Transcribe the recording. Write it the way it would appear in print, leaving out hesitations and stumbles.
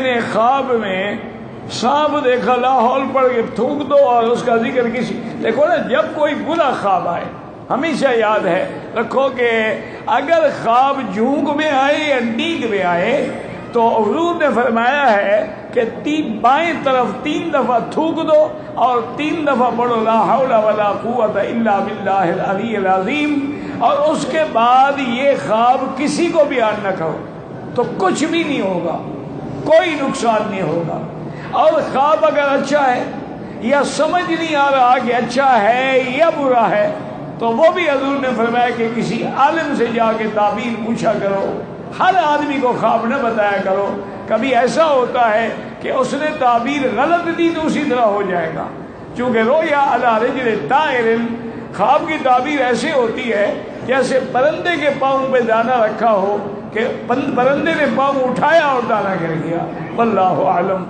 نے خواب میں سانپ دیکھا، لاہور پڑھ کے تھوک دو اور اس کا ذکر کسی. دیکھو نا، جب کوئی برا خواب آئے ہمیشہ یاد ہے رکھو کہ اگر خواب جھونک میں آئے یا نیند میں آئے تو حضور نے فرمایا ہے کہ بائیں طرف 3 دفعہ تھوک دو اور 3 دفعہ پڑھو لا حول ولا قوت الا باللہ العلی العظیم، اور اس کے بعد یہ خواب کسی کو بیان نہ کرو تو کچھ بھی نہیں ہوگا، کوئی نقصان نہیں ہوگا. اور خواب اگر اچھا ہے یا سمجھ نہیں آ رہا کہ اچھا ہے یا برا ہے تو وہ بھی حضور نے فرمایا کہ کسی عالم سے جا کے تعبیر پوچھا کرو. ہر آدمی کو خواب نہ بتایا کرو، کبھی ایسا ہوتا ہے کہ اس نے تعبیر غلط دی تو اسی طرح ہو جائے گا. چونکہ رویا علی رجل طائر، خواب کی تعبیر ایسے ہوتی ہے جیسے پرندے کے پاؤں پہ دانا رکھا ہو کہ پرندے نے پاؤں اٹھایا اور دانا گر گیا. واللہ اعلم.